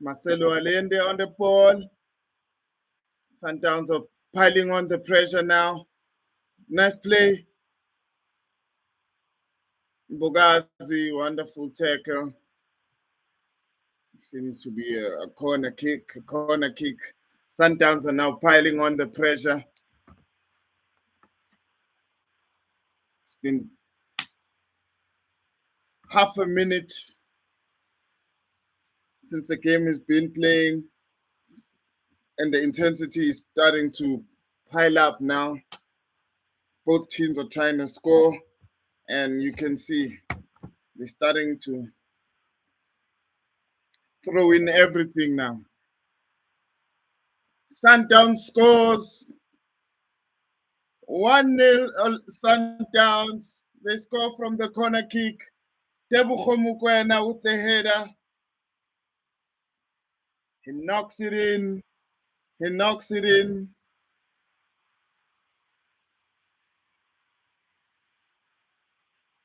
Marcelo Allende on the ball. Sundowns are piling on the pressure now. Nice play. Bogazi, wonderful tackle. Seemed to be a corner kick. Sundowns are now piling on the pressure. It's been half a minute since the game has been playing, and the intensity is starting to pile up now. Both teams are trying to score, and you can see they're starting to throw in everything now. Sundowns scores 1-0. Sundowns. They score from the corner kick. Tebogo Mokoena with the header. He knocks it in.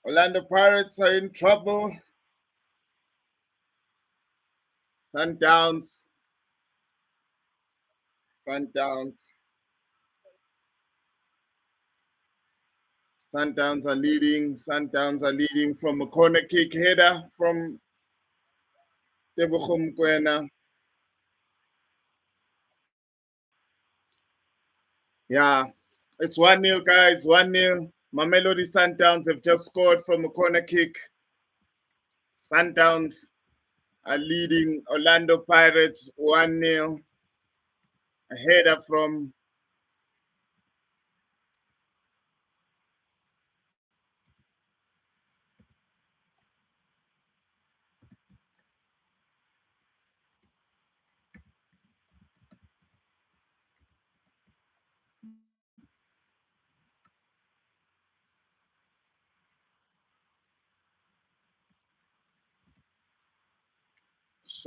Orlando Pirates are in trouble. Sundowns are leading. Sundowns are leading from a corner kick header from Tebogo Mokoena. Yeah, it's 1-0, guys. 1-0. Mamelodi Sundowns have just scored from a corner kick. Sundowns are leading Orlando Pirates 1-0. A header from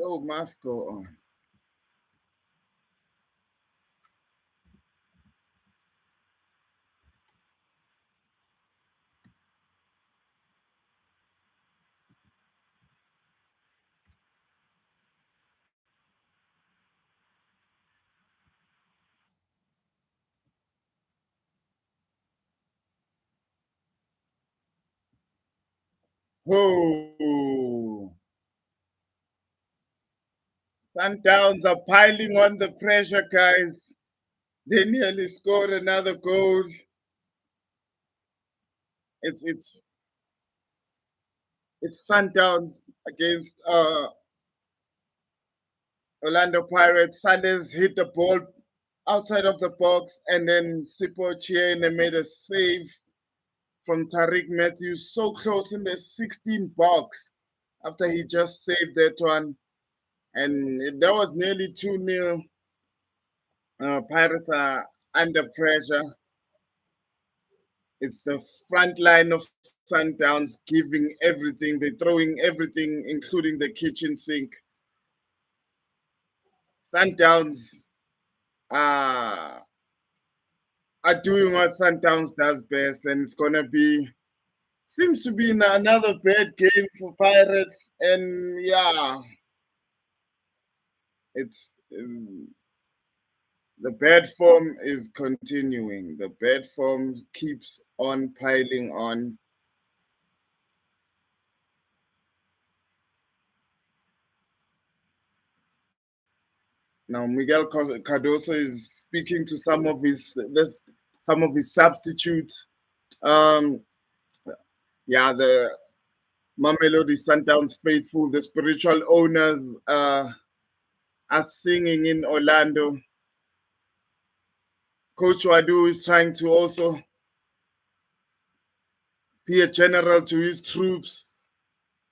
show must go on. Oh, Sundowns are piling on the pressure, guys. They nearly scored another goal. It's Sundowns against Orlando Pirates. Sundowns hit the ball outside of the box, and then Sipo Chiene made a save from Tariq Matthews so close in the 16 box after he just saved that one. And that was nearly 2-0. Pirates are under pressure. It's the front line of Sundowns giving everything. They're throwing everything, including the kitchen sink. Sundowns are doing what Sundowns does best, and it's gonna be seems to be another bad game for Pirates. And yeah, it's the bad form is continuing. The bad form keeps on piling on. Now Miguel Cardoso is speaking to some of his substitutes. Um, yeah, the Mamelodi Sundowns faithful, the spiritual owners are singing in Orlando. Coach Wadu is trying to also be a general to his troops.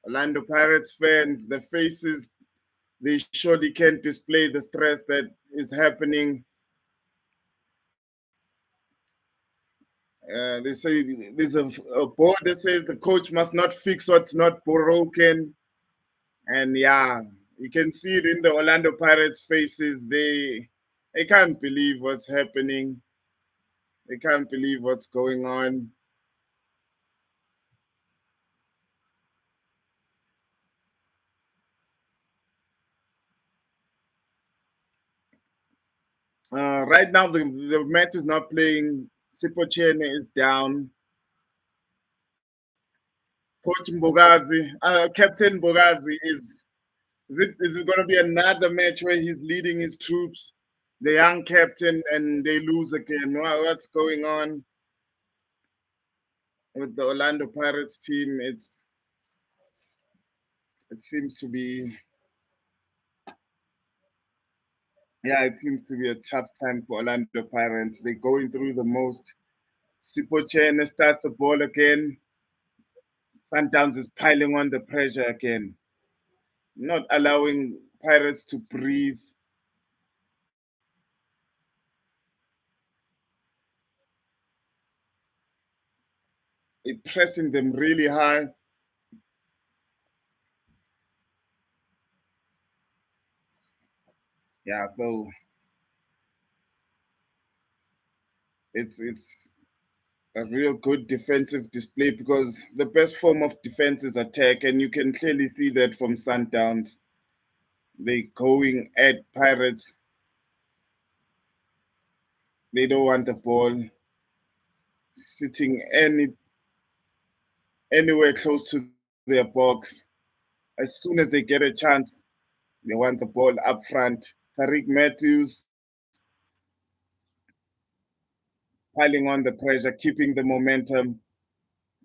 Orlando Pirates fans, the faces, they surely can't display the stress that is happening. They say there's a board that says the coach must not fix what's not broken. And yeah, you can see it in the Orlando Pirates faces. They can't believe what's happening. They can't believe what's going on. Right now, the match is not playing. Sipochene is down. Coach Mbogazi, Captain Mbogazi is it going to be another match where he's leading his troops, the young captain, and they lose again? What's going on with the Orlando Pirates team? It seems to be yeah, it seems to be a tough time for Orlando Pirates. They're going through the most. Sipochene starts the ball again. Sundowns is piling on the pressure again, not allowing Pirates to breathe. It pressing them really high. Yeah, so it's a real good defensive display because the best form of defense is attack, and you can clearly see that from Sundowns. They going at Pirates. They don't want the ball sitting anywhere close to their box. As soon as they get a chance, they want the ball up front. Tariq Matthews piling on the pressure, keeping the momentum.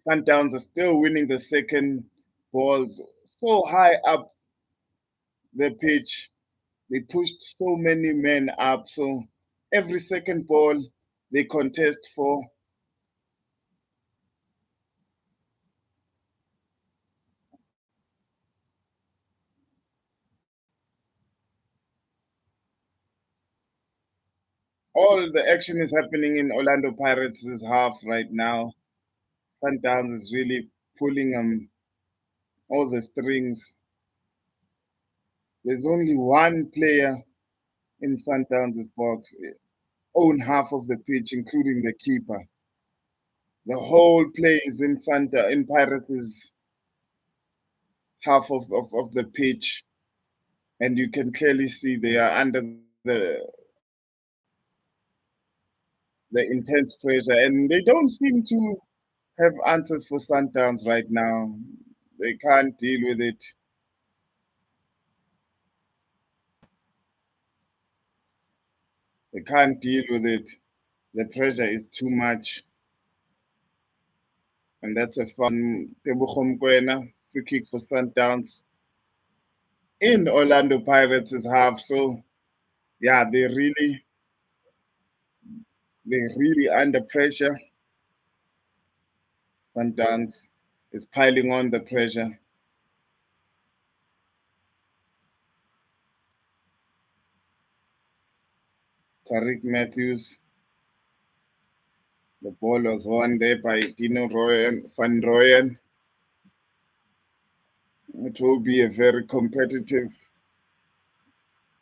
Sundowns are still winning the second balls so high up the pitch. They pushed so many men up. So every second ball they contest for, all the action is happening in Orlando Pirates' half right now. Sundowns is really pulling all the strings. There's only one player in Sundowns' box, own half of the pitch, including the keeper. The whole play is in in Pirates' half of the pitch, and you can clearly see they are under the the intense pressure, and they don't seem to have answers for Sundowns right now. They can't deal with it. They can't deal with it. The pressure is too much, and that's a fun Tebogo Mokoena free kick for Sundowns in Orlando Pirates' half. So yeah, they really under pressure. Sundowns is piling on the pressure. Tariq Matthews, the ball was won there by Dino Royan, Van Royen. It will be a very competitive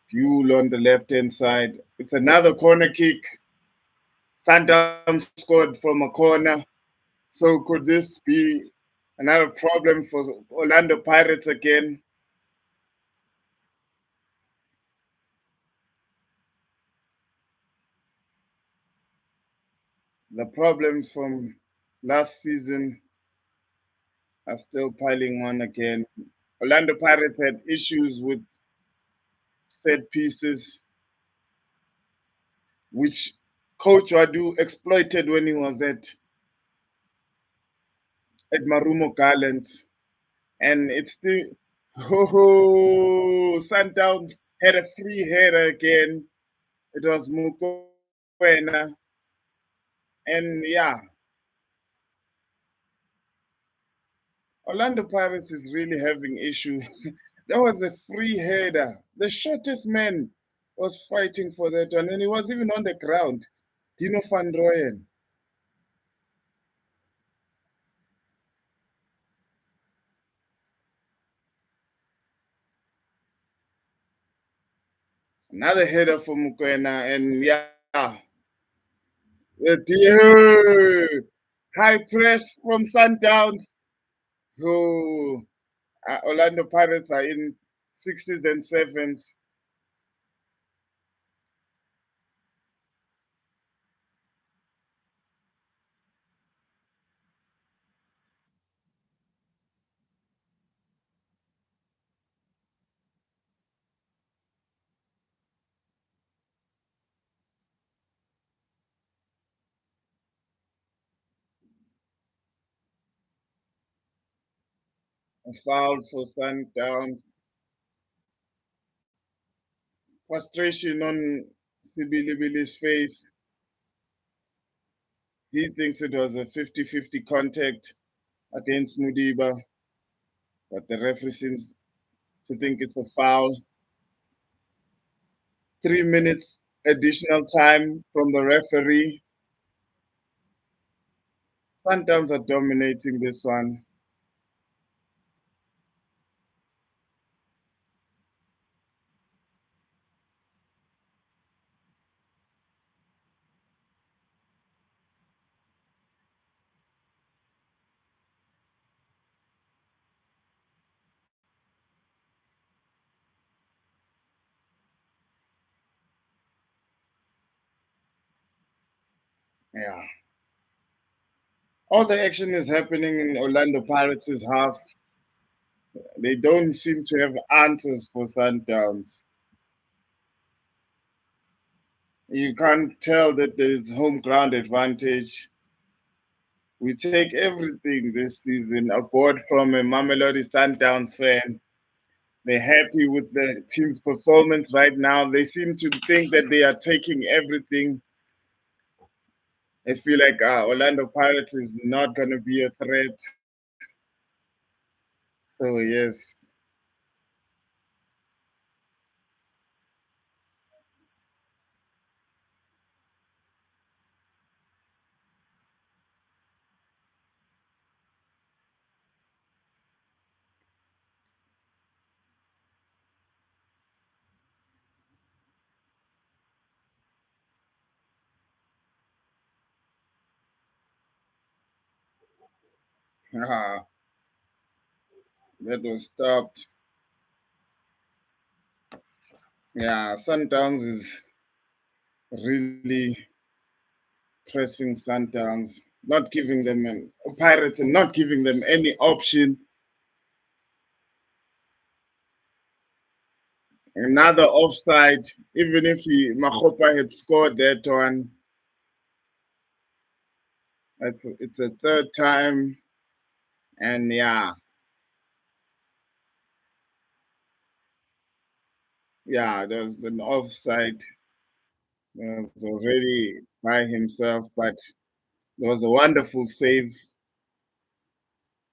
duel on the left hand side. It's another corner kick. Sundowns scored from a corner. So could this be another problem for Orlando Pirates again? The problems from last season are still piling on again. Orlando Pirates had issues with set pieces, which Coach Wadu exploited when he was at Marumo Gallants. And it's the Sundowns had a free header again. It was Mukwena. And yeah, Orlando Pirates is really having issue. There was a free header. The shortest man was fighting for that one, and he was even on the ground. Dino van Rooyen. Another header for Mukwena, and yeah, high press from Sundowns. Who Orlando Pirates are in sixes and sevens. A foul for Sundowns. Frustration on Sibilibili's face. He thinks it was a 50-50 contact against Mudiba, but the referee seems to think it's a foul. 3 minutes additional time from the referee. Sundowns are dominating this one. Yeah. All the action is happening in Orlando Pirates' half. They don't seem to have answers for Sundowns. You can't tell that there is home ground advantage. We take everything this season aboard from a Mamelodi Sundowns fan. They're happy with the team's performance right now. They seem to think that they are taking everything. I feel like Orlando Pirates is not going to be a threat. So, yes. Ah, that was stopped. Yeah, Sundowns is really pressing Sundowns, not giving them an Pirates and not giving them any option. Another offside, even if Mahopa had scored that one. It's a third time, and yeah, there's an offside. Was already by himself, but there was a wonderful save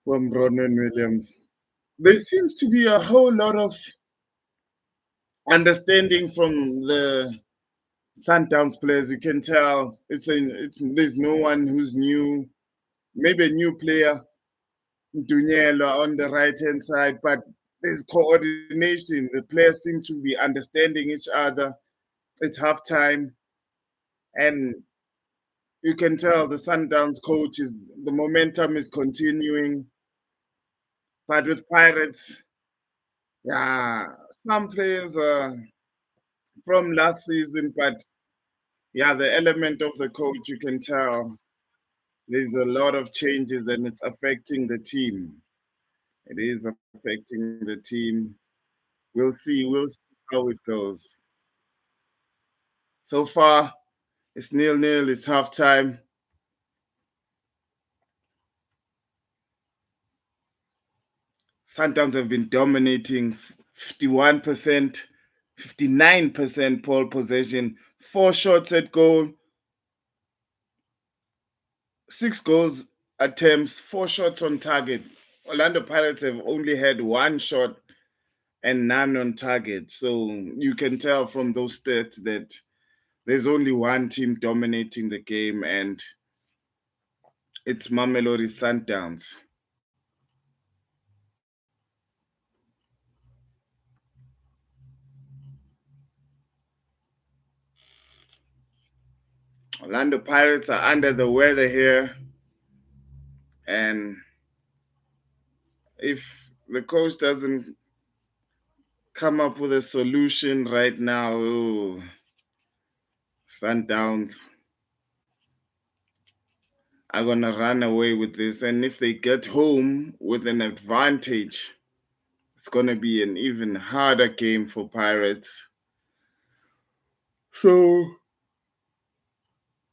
from Ronan Williams. There seems to be a whole lot of understanding from the Sundowns players. You can tell there's no one who's new. Maybe a new player, Dunyela on the right hand side, but there's coordination. The players seem to be understanding each other. It's halftime, and you can tell the Sundowns coach is the momentum is continuing. But with Pirates, yeah, some players are from last season, but yeah, the element of the coach, you can tell there's a lot of changes and it's affecting the team. It is affecting the team. We'll see how it goes. So far, it's nil-nil, it's halftime. Sundowns have been dominating 51%, 59% ball possession, 4 shots at goal, 6 goals attempts, 4 shots on target. Orlando Pirates have only had 1 shot and none on target. So you can tell from those stats that there's only one team dominating the game, and it's Mamelodi Sundowns. Orlando Pirates are under the weather here, and if the coach doesn't come up with a solution right now, oh, Sundowns are gonna run away with this. And if they get home with an advantage, it's gonna be an even harder game for Pirates. So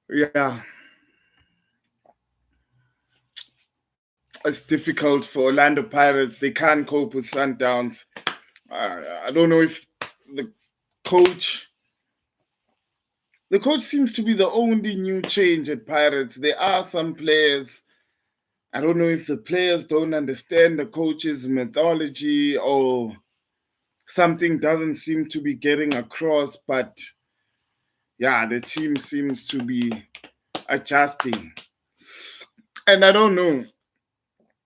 yeah, it's difficult for Orlando Pirates. They can't cope with Sundowns. I don't know if the coach the coach seems to be the only new change at Pirates. There are some players. I don't know if the players don't understand the coach's methodology or something doesn't seem to be getting across, but yeah, the team seems to be adjusting. And I don't know,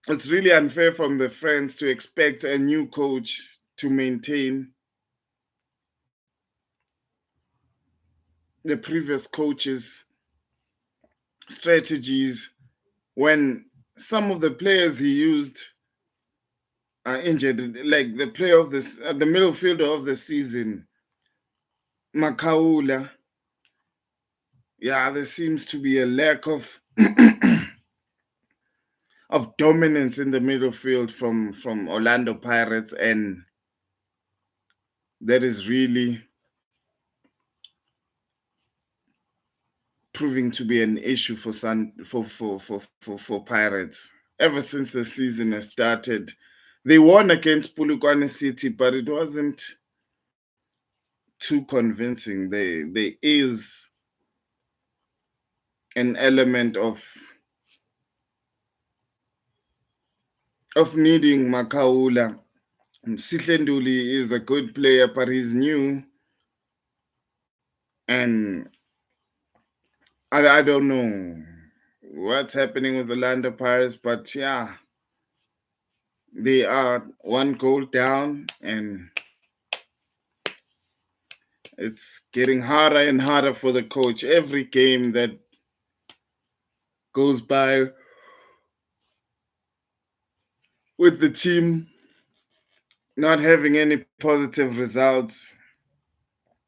it's really unfair from the friends to expect a new coach to maintain the previous coach's strategies when some of the players he used are injured, like the player of this, the middle fielder of the season, Makaula. Yeah, there seems to be a lack of of dominance in the middle field from Orlando Pirates, and that is really proving to be an issue for Sun for Pirates. Ever since the season has started, they won against Pulukwane City, but it wasn't too convincing. There is an element of needing Makaula. Sihlenduli is a good player, but he's new, and I don't know what's happening with the Orlando Pirates, but yeah, they are one goal down, and it's getting harder and harder for the coach. Every game that goes by with the team not having any positive results,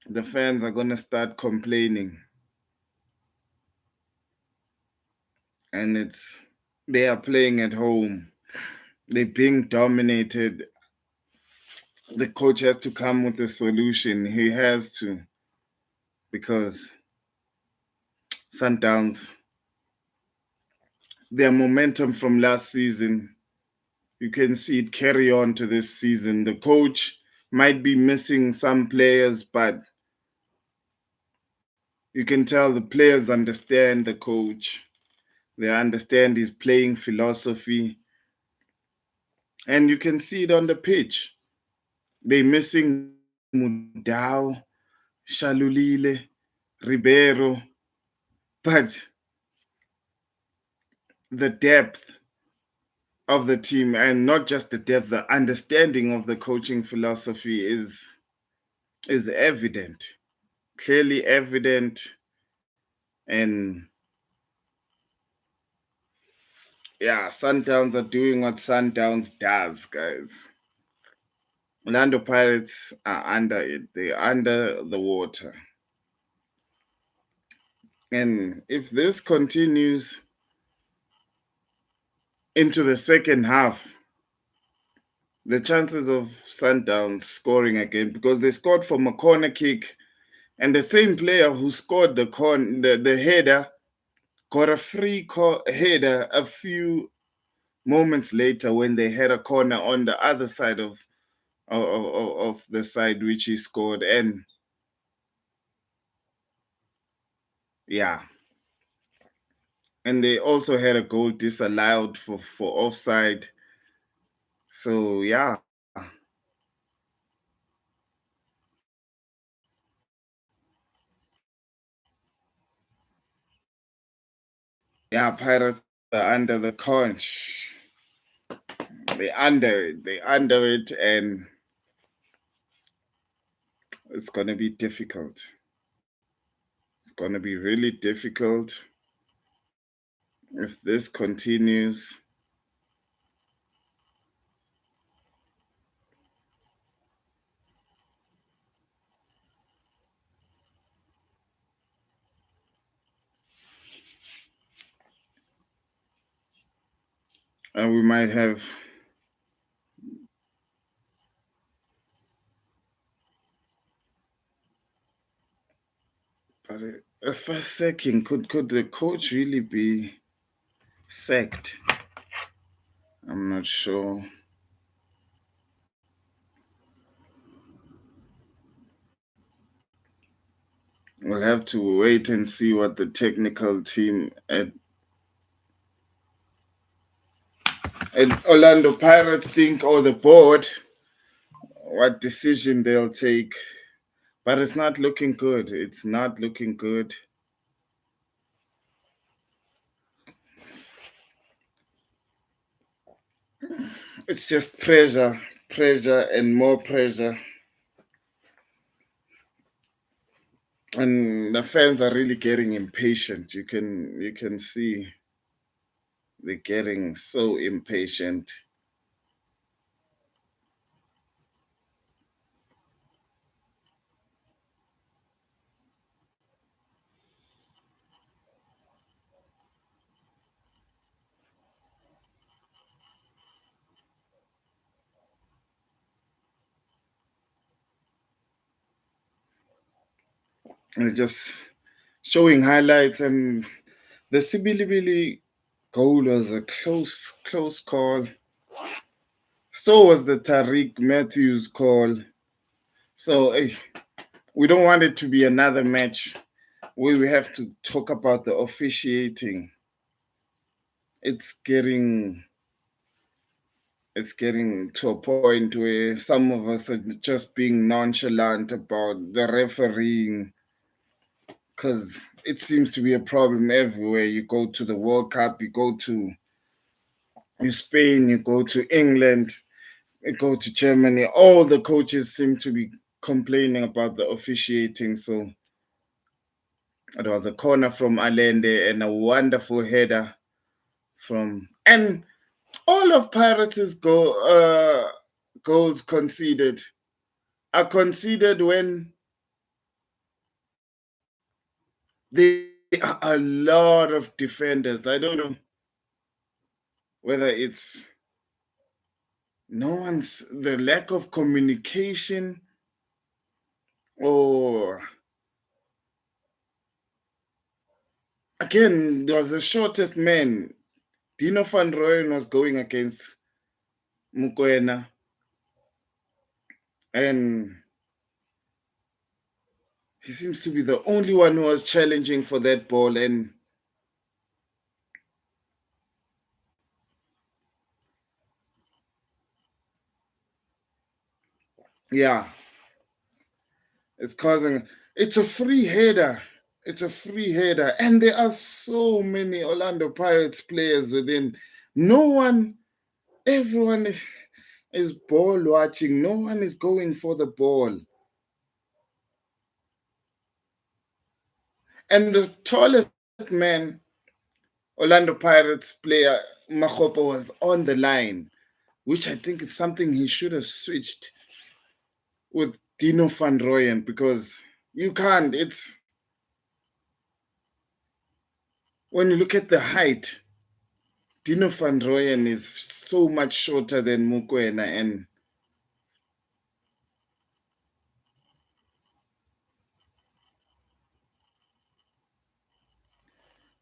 the fans are going to start complaining. And they are playing at home. They're being dominated. The coach has to come with a solution. He has to, because Sundowns, their momentum from last season, you can see it carry on to this season. The coach might be missing some players, but you can tell the players understand the coach. They understand his playing philosophy. And you can see it on the pitch. They're missing Mudau, Shalulile, Ribeiro, but the depth of the team, and not just the depth, the understanding of the coaching philosophy is evident, clearly evident. And yeah, Sundowns are doing what Sundowns does, guys. Orlando Pirates are under it. They're under the water. And if this continues into the second half, the chances of Sundowns scoring again, because they scored from a corner kick, and the same player who scored the header got a header a few moments later when they had a corner on the other side of the side which he scored. And yeah, and they also had a goal disallowed for offside. So yeah, yeah, Pirates are under the conch. They under it, and it's gonna be difficult. It's gonna be really difficult if this continues. And we might have, but a first second, could the coach really be sacked? I'm not sure. We'll have to wait and see what the technical team at Orlando Pirates think, or the board, what decision they'll take. But it's not looking good. It's not looking good. It's just pressure, pressure, and more pressure. And the fans are really getting impatient. You can see they're getting so impatient. And just showing highlights, and the Sibilibili goal was a close call. So was the Tariq Matthews call. So we don't want it to be another match where we have to talk about the officiating. It's getting it's getting to a point where some of us are just being nonchalant about the refereeing, because it seems to be a problem everywhere. You go to the World Cup, you go to Spain, you go to England, you go to Germany. All the coaches seem to be complaining about the officiating. So it was a corner from Allende and a wonderful header from, and all of Pirates' goals conceded are conceded when there are a lot of defenders. I don't know whether it's the lack of communication, or again, there was the shortest man. Dino van Rooyen was going against Mukwena, and he seems to be the only one who was challenging for that ball. And yeah, it's causing. It's a free header. It's a free header, and there are so many Orlando Pirates players within. No one, everyone is ball watching. No one is going for the ball. And the tallest man, Orlando Pirates player Makopo, was on the line, which I think is something he should have switched with Dino van Rooyen, because you can't. It's when you look at the height, Dino van Rooyen is so much shorter than Mukwena, and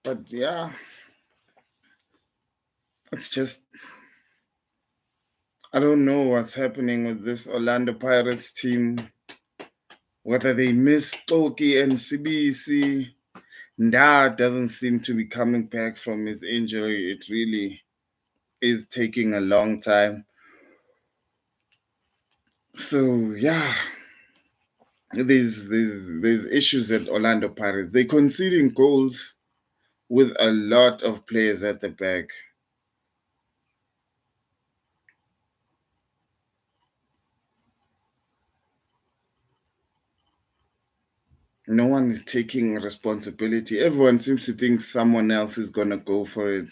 but yeah, it's just I don't know what's happening with this Orlando Pirates team. Whether they miss Toki and CBC, Nda doesn't seem to be coming back from his injury. It really is taking a long time. So yeah, there's issues at Orlando Pirates. They're conceding goals with a lot of players at the back. No one is taking responsibility. Everyone seems to think someone else is gonna go for it,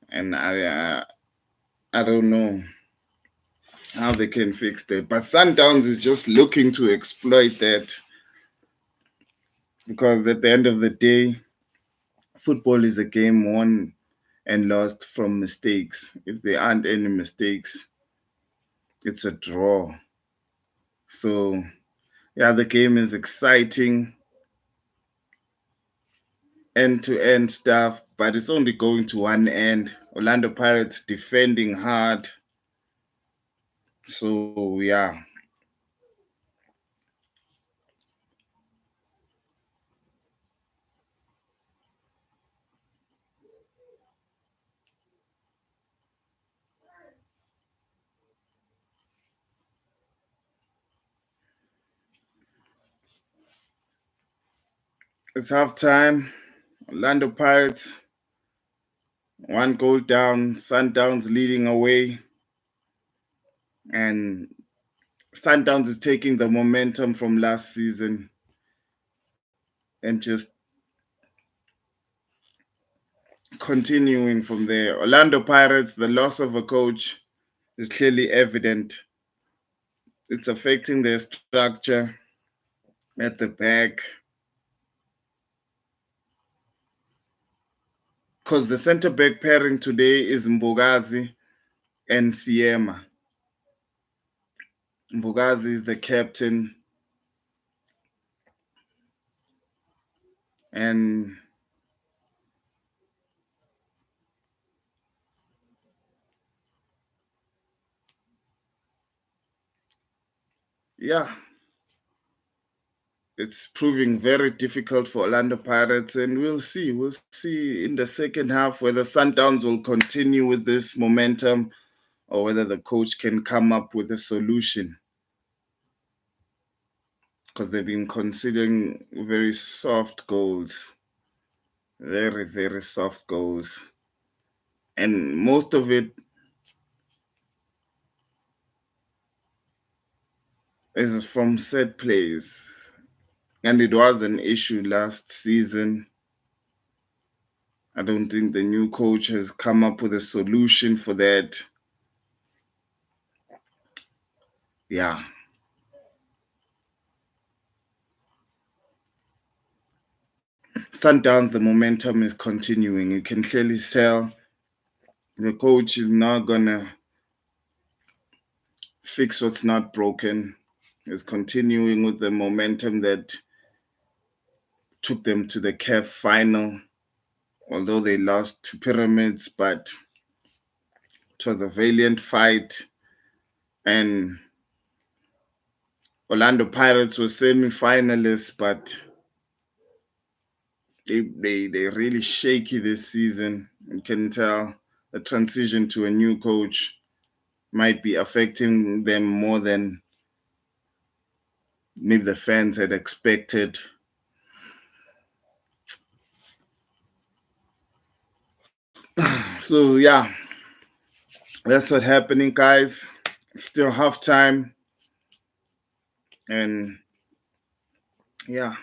and I don't know how they can fix that. But Sundowns is just looking to exploit that, because at the end of the day, football is a game won and lost from mistakes. If there aren't any mistakes, it's a draw. So yeah, the game is exciting, end to end stuff. but it's only going to one end. Orlando Pirates defending hard. So yeah, it's halftime. Orlando Pirates, one goal down. Sundowns leading away, and Sundowns is taking the momentum from last season and just continuing from there. Orlando Pirates, the loss of a coach is clearly evident. It's affecting their structure at the back because the center back pairing today is Mbogazi and Siema. Mbogazi is the captain, and yeah, it's proving very difficult for Orlando Pirates, and we'll see. We'll see in the second half whether Sundowns will continue with this momentum or whether the coach can come up with a solution because they've been considering very soft goals, very, very soft goals. And most of it is from set plays. And it was an issue last season. I don't think the new coach has come up with a solution for that. Yeah. Sundowns, the momentum is continuing. You can clearly tell the coach is not going to fix what's not broken. Is continuing with the momentum that took them to the CAF final, although they lost to Pyramids, but it was a valiant fight. And Orlando Pirates were semi-finalists, but they're really shaky this season. You can tell the transition to a new coach might be affecting them more than maybe the fans had expected. So yeah, that's what's happening, guys. Still half time, and yeah,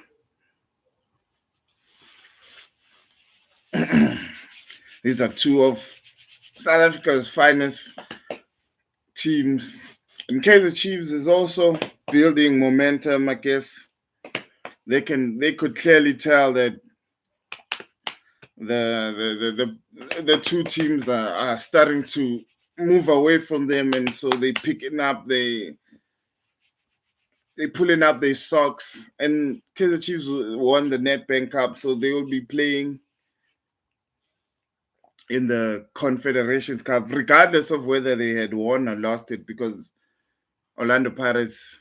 these are two of South Africa's finest teams. And Kaiser Chiefs is also building momentum. I guess they could clearly tell that the two teams that are starting to move away from them, and so they pulling up their socks. And Kaiser Chiefs won the Nedbank Cup, so they will be playing in the Confederations Cup, regardless of whether they had won or lost it, because Orlando Pirates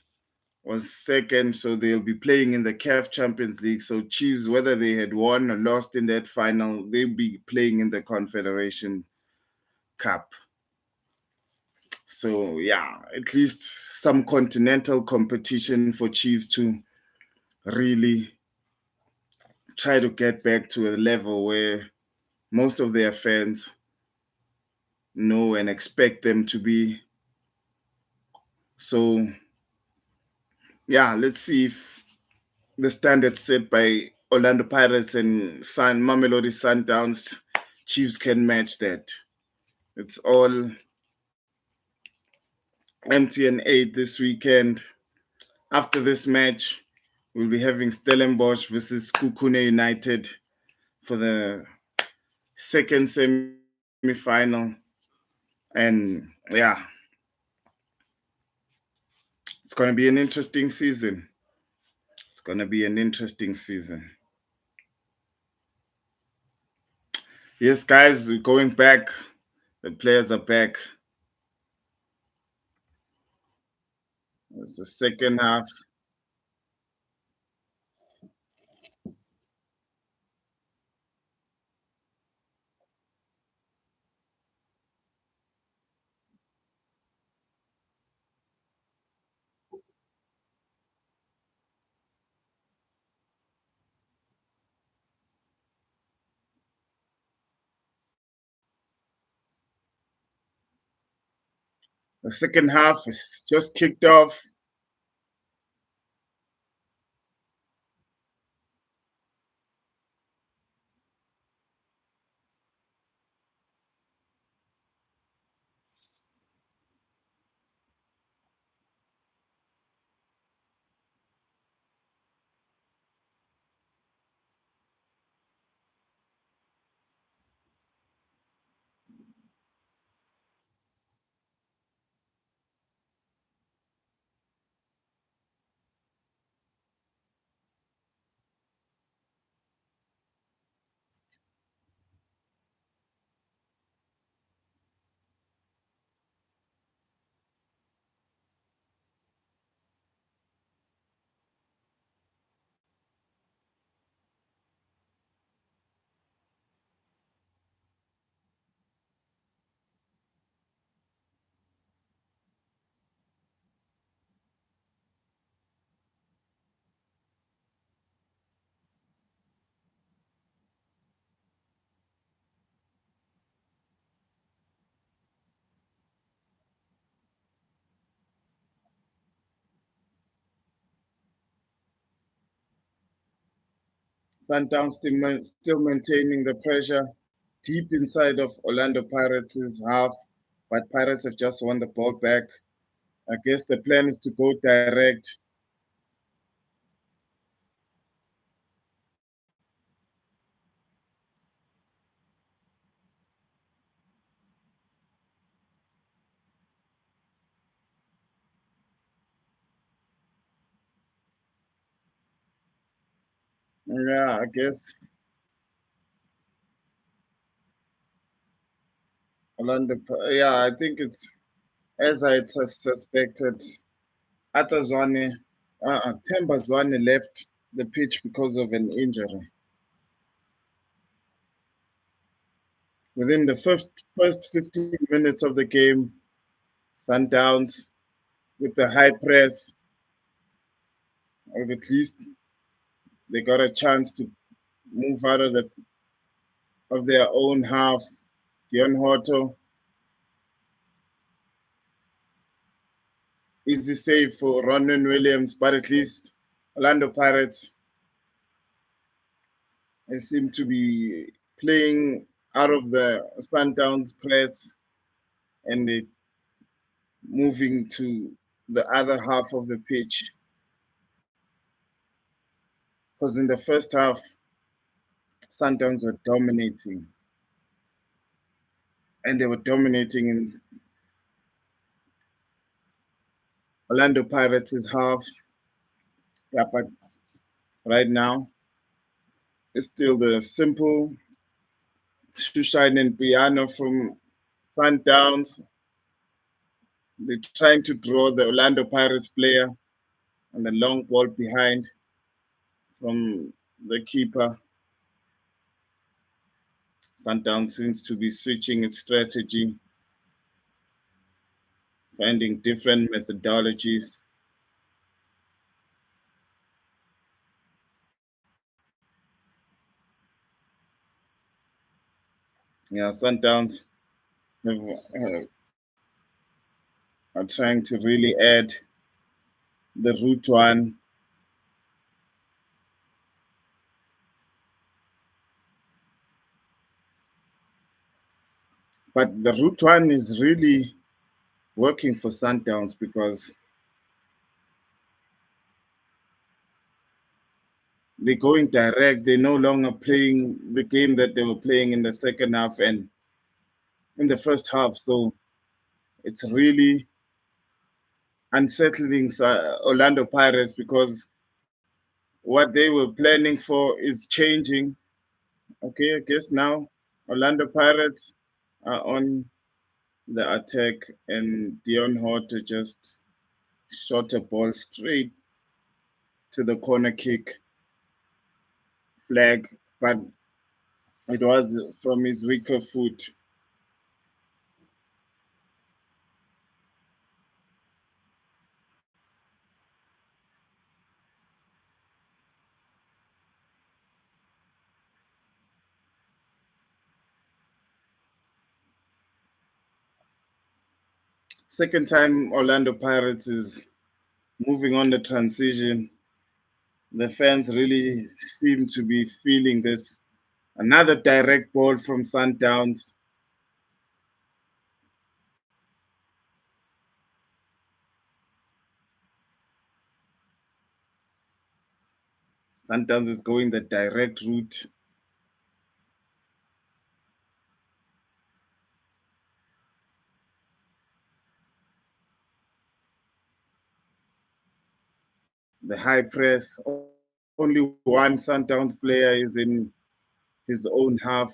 was second, so they'll be playing in the CAF Champions League. So Chiefs, whether they had won or lost in that final, they'll be playing in the Confederation Cup. So yeah, at least some continental competition for Chiefs to really try to get back to a level where most of their fans know and expect them to be. So yeah, let's see if the standard set by Orlando Pirates and Mamelodi Sundowns Chiefs can match that. It's all MTN 8 this weekend. After this match, we'll be having Stellenbosch versus Kukune United for the second semi-final. And yeah, it's going to be an interesting season. It's going to be an interesting season. Yes, guys, we're going back. The players are back. It's the second half. The second half is just kicked off. Sundowns still maintaining the pressure deep inside of Orlando Pirates' half, but Pirates have just won the ball back. I guess the plan is to go direct. Yeah, I guess Orlando. Yeah, I think it's as I suspected. Arthur Zwane, Temba Zwane left the pitch because of an injury. Within the first 15 minutes of the game, Sundowns with the high press, or at least they got a chance to move out of their own half. Dion Horto, easy save for Ronan Williams, but at least Orlando Pirates they seem to be playing out of the Sundowns press and they moving to the other half of the pitch. Because in the first half, Sundowns were dominating, and they were dominating in Orlando Pirates' half. Yeah, but right now, it's still the simple Shushain and piano from Sundowns. They're trying to draw the Orlando Pirates player and the long ball behind from the keeper. Sundowns seems to be switching its strategy, finding different methodologies. Yeah, Sundowns are trying to really add the root one. But the root one is really working for Sundowns because they're going direct. They're no longer playing the game that they were playing in the second half and in the first half. So it's really unsettling Orlando Pirates because what they were planning for is changing. Okay, I guess now Orlando Pirates are on the attack, and Dion Horter just shot a ball straight to the corner kick flag, but it was from his weaker foot. Second time Orlando Pirates is moving on the transition. The fans really seem to be feeling this. Another direct ball from Sundowns. Sundowns is going the direct route. The high press. Only one Sundowns player is in his own half.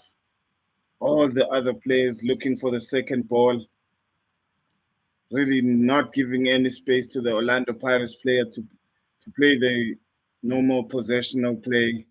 All the other players looking for the second ball, really not giving any space to the Orlando Pirates player to play the normal possessional play.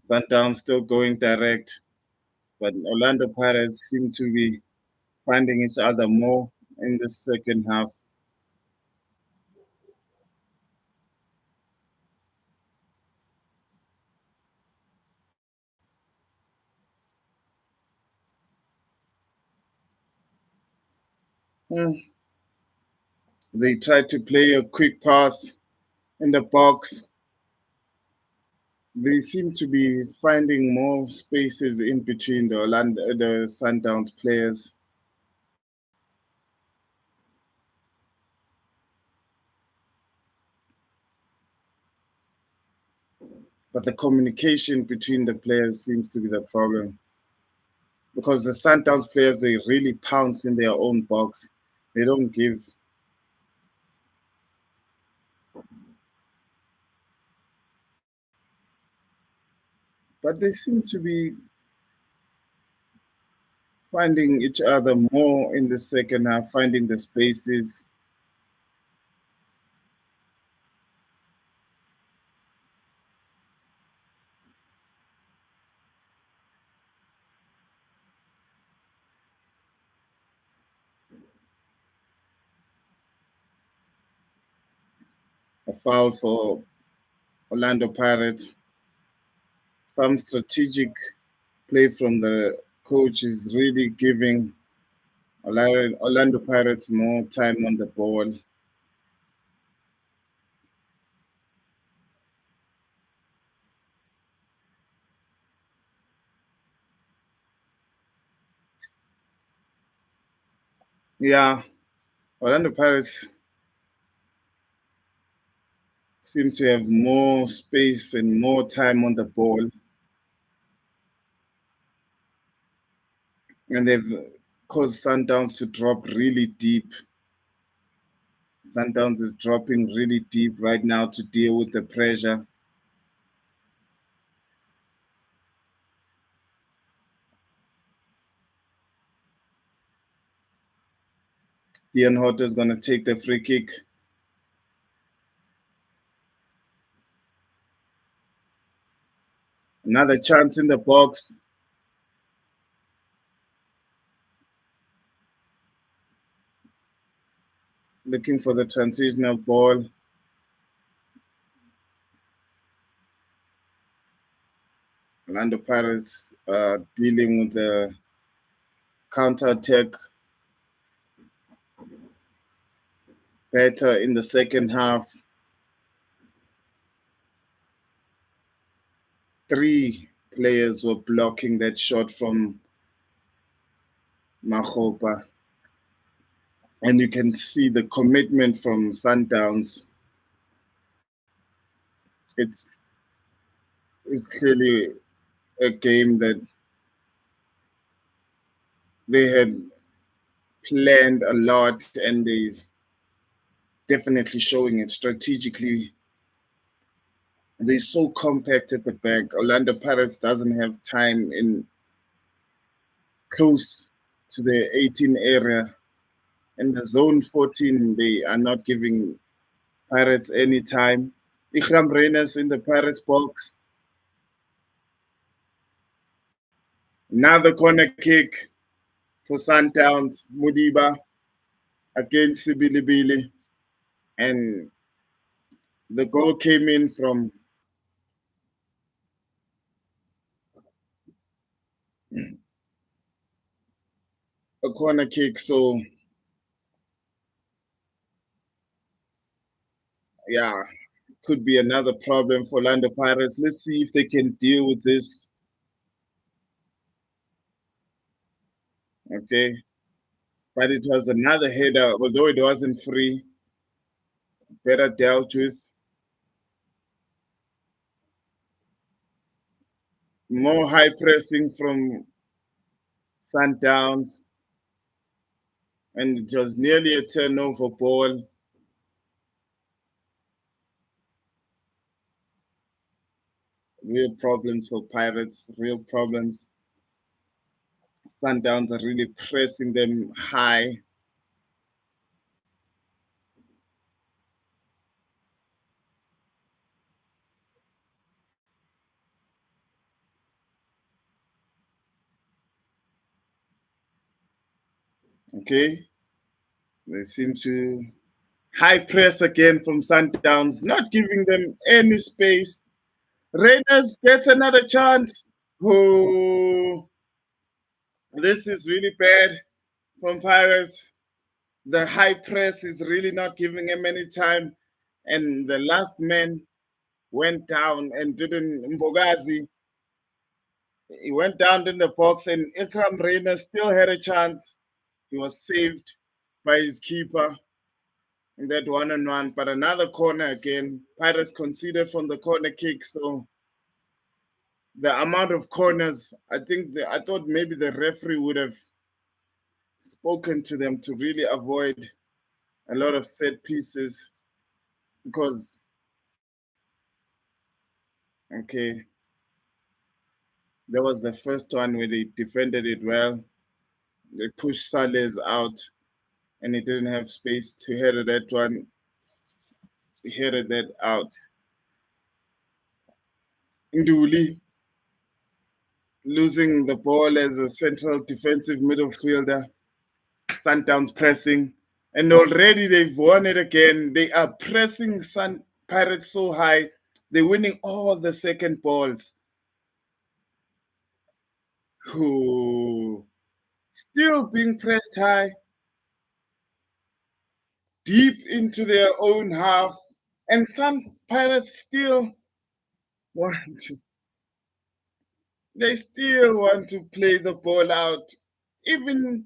Sundowns still going direct, but Orlando Pirates seem to be finding each other more in the second half. Hmm. They tried to play a quick pass in the box. They seem to be finding more spaces in between the Sundowns players, but the communication between the players seems to be the problem because the Sundowns players they really pounce in their own box. They don't give, but they seem to be finding each other more in the second half, finding the spaces. A foul for Orlando Pirates. Some strategic play from the coach is really giving Orlando Pirates more time on the ball. Yeah, Orlando Pirates seem to have more space and more time on the ball, and they've caused Sundowns to drop really deep. Sundowns is dropping really deep right now to deal with the pressure. Ian Horter is going to take the free kick. Another chance in the box, looking for the transitional ball. Orlando Pirates dealing with the counter attack better in the second half. Three players were blocking that shot from Mahopa, and you can see the commitment from Sundowns. It's it's clearly a game that they had planned a lot, and they definitely showing it strategically. They're so compact at the back. Orlando Pirates doesn't have time in close to the 18 area. In the zone 14, they are not giving Pirates any time. Ikram Reyners in the Pirates box. Another corner kick for Sundowns. Mudiba against Sibilibili. And the goal came in from a corner kick. So, yeah, could be another problem for Orlando Pirates. Let's see if they can deal with this. Okay. But it was another header, although it wasn't free, better dealt with. More high pressing from Sundowns, and it was nearly a turnover ball. Real problems for Pirates, real problems. Sundowns are really pressing them high. Okay. They seem to high press again from Sundowns, not giving them any space. Raiders gets another chance. Oh, this is really bad from Pirates. The high press is really not giving him any time. And the last man went down and didn't. Mbogazi, he went down in the box, and Ikram Reina still had a chance. He was saved by his keeper in that one-on-one. But another corner again. Pirates conceded from the corner kick. So the amount of corners, I thought maybe the referee would have spoken to them to really avoid a lot of set pieces because okay, that was the first one where they defended it well. They pushed Sales out and he didn't have space to header that one. He headed that out. Nduli losing the ball as a central defensive midfielder. Sundowns pressing. And already they've won it again. They are pressing Sun Pirates so high. They're winning all the second balls. Ooh. Still being pressed high, deep into their own half. And some Pirates still want to, they still want to play the ball out. Even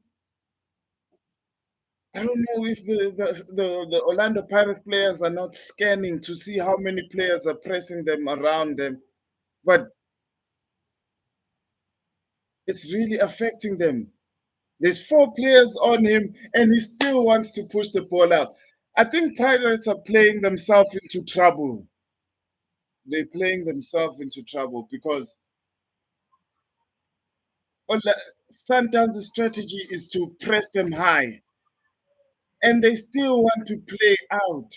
I don't know if the Orlando Pirates players are not scanning to see how many players are pressing them around them, but it's really affecting them. There's four players on him, and he still wants to push the ball out. I think Pirates are playing themselves into trouble. They're playing themselves into trouble because Sundowns' strategy is to press them high, and they still want to play out,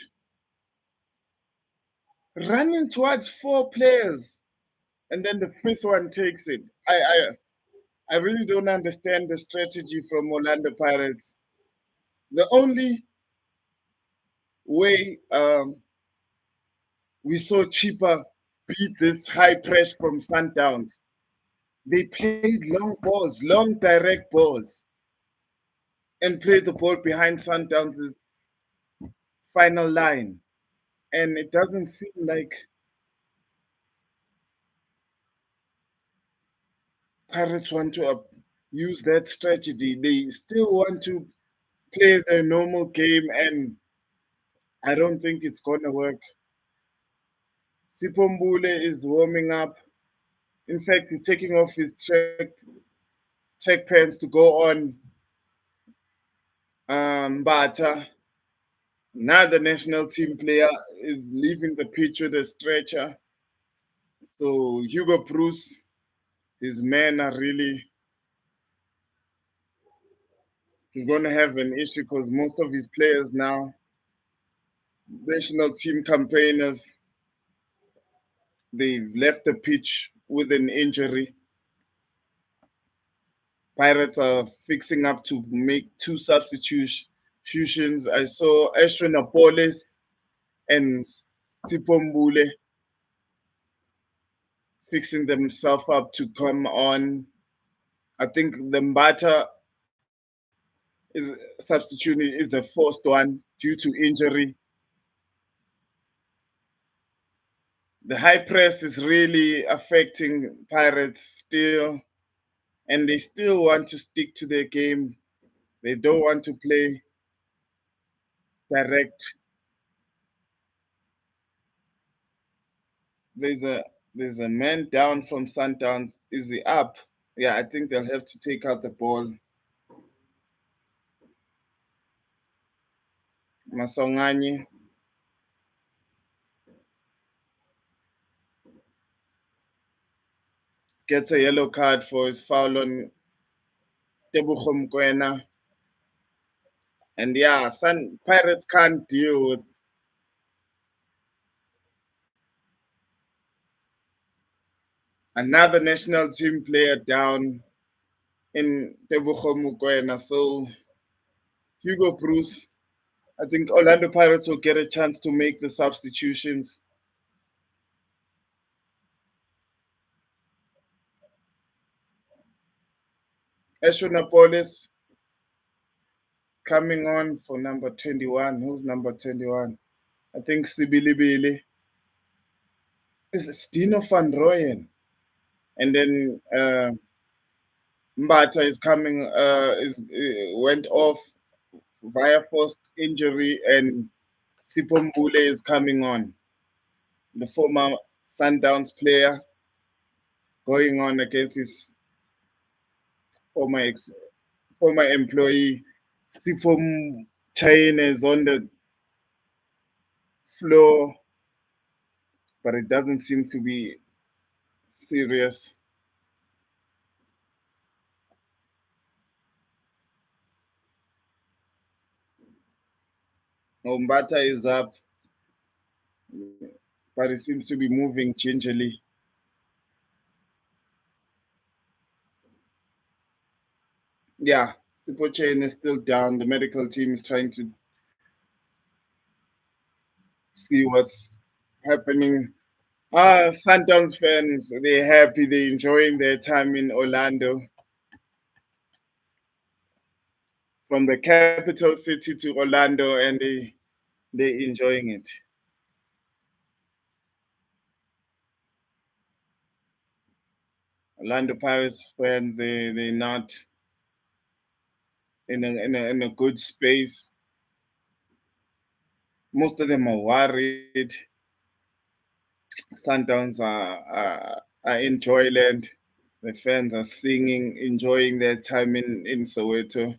running towards four players, and then the fifth one takes it. I really don't understand the strategy from Orlando Pirates. The only way we saw cheaper beat this high press from Sundowns. They played long balls, long direct balls, and played the ball behind Sundowns' final line. And it doesn't seem like Pirates want to use that strategy. They still want to play their normal game, and I don't think it's gonna work. Sipombule is warming up. In fact, he's taking off his check pants to go on Bata. Now the national team player is leaving the pitch with a stretcher. So Hugo Bruce, his men are really, he's going to have an issue because most of his players now, national team campaigners, they've left the pitch with an injury. Pirates are fixing up to make two substitutions. I saw Astronapolis and Sipombule fixing themselves up to come on. I think the Mbata is substitution is the first one due to injury. The high press is really affecting Pirates still, and they still want to stick to their game. They don't want to play direct. There's a there's a man down from Sundowns. Is he up? Yeah, I think they'll have to take out the ball. Masongani gets a yellow card for his foul on Tebucho Mkwena. And yeah, Pirates can't deal with another national team player down in Tebucho Mkwena. So Hugo Bruce, I think Orlando Pirates will get a chance to make the substitutions. Astronapolis coming on for number 21. Who's number 21? I think Sibilibili. It's Dino van Rooyen. And then Mbata is coming, went off via forced injury, and Sipombule is coming on. The former Sundowns player going on against his former former employee. Sipom Chain is on the floor, but it doesn't seem to be serious. Ombata is up, but it seems to be moving gingerly. Yeah, Sipo Chain is still down. The medical team is trying to see what's happening. Sundowns fans, they're happy, they're enjoying their time in Orlando. From the capital city to Orlando, and they're enjoying it. Orlando Pirates fans, they're not in a good space. Most of them are worried. Sundowns are in Joyland. The fans are singing, enjoying their time in Soweto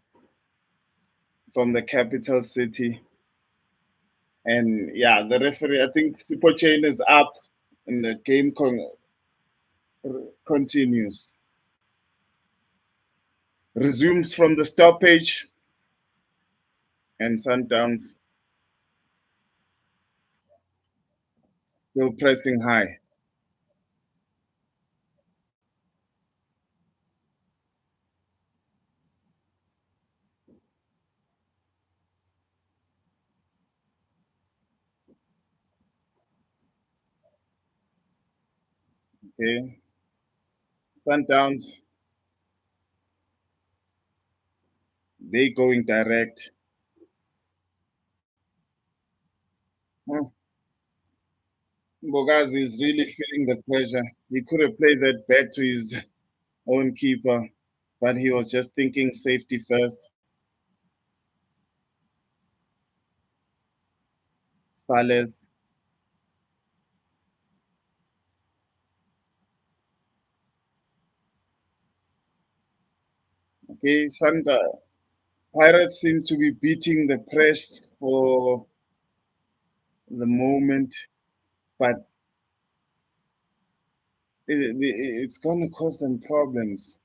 from the capital city. And yeah, the referee, I think Sipo Chain is up and the game continues. Resumes from the stoppage, and Sundowns still pressing high. Okay. Sundowns, they going direct. Huh. Bogazi is really feeling the pressure. He could have played that back to his own keeper. but he was just thinking safety first. Sales. Okay, Santa Pirates seem to be beating the press for the moment, but it's going to cause them problems.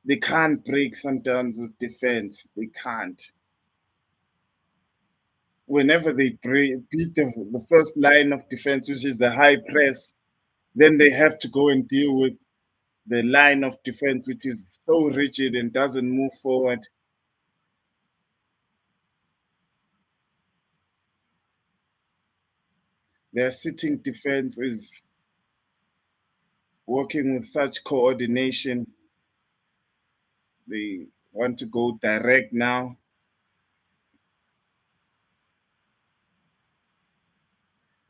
They can't break Sundowns' defense. They can't. Whenever they beat the first line of defense, which is the high press, then they have to go and deal with the line of defense, which is so rigid and doesn't move forward. Their sitting defense is working with such coordination. They want to go direct now,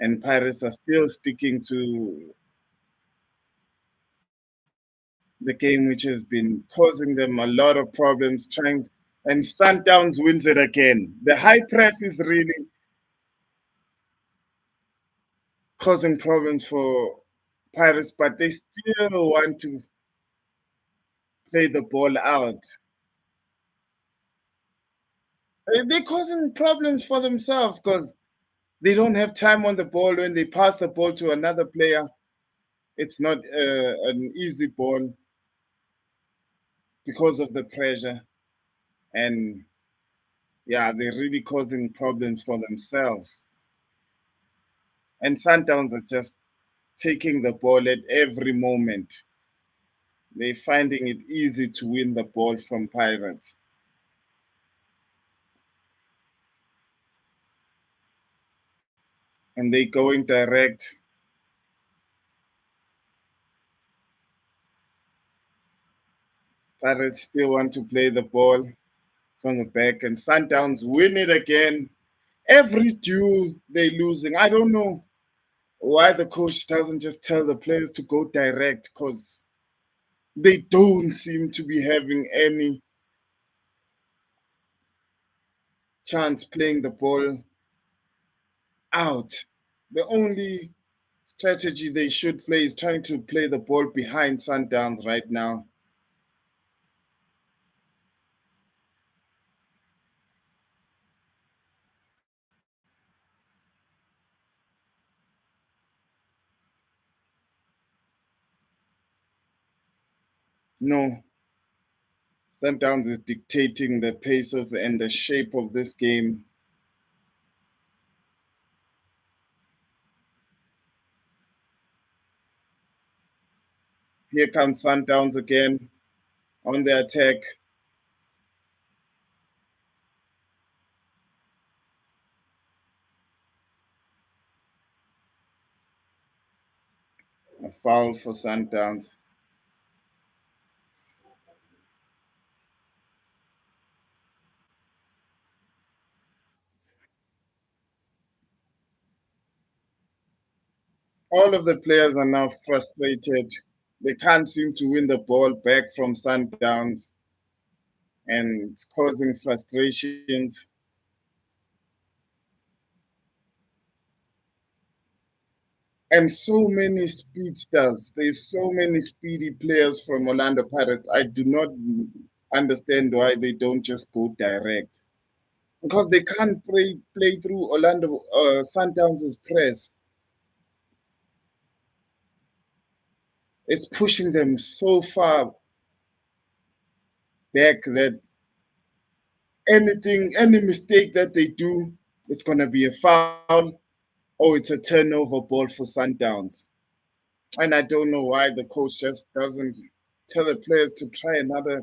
and Pirates are still sticking to the game, which has been causing them a lot of problems. Trying and Sundowns wins it again. The high press is really causing problems for Pirates, but they still want to play the ball out. They're causing problems for themselves because they don't have time on the ball. When they pass the ball to another player, it's not an easy ball because of the pressure. And yeah, they're really causing problems for themselves. And Sundowns are just taking the ball at every moment. They're finding it easy to win the ball from Pirates. And they're going direct. Pirates still want to play the ball from the back, and Sundowns win it again. Every duel they're losing. I don't know why the coach doesn't just tell the players to go direct because they don't seem to be having any chance playing the ball out. The only strategy they should play is trying to play the ball behind Sundowns right now. No, Sundowns is dictating the pace of and the shape of this game. Here comes Sundowns again on the attack. A foul for Sundowns. All of the players are now frustrated. They can't seem to win the ball back from Sundowns, and it's causing frustrations. And so many speedsters. There's so many speedy players from Orlando Pirates. I do not understand why they don't just go direct. Because they can't play through Orlando Sundowns' press. It's pushing them so far back that any mistake that they do, it's gonna be a foul or it's a turnover ball for Sundowns. And I don't know why the coach just doesn't tell the players to try another.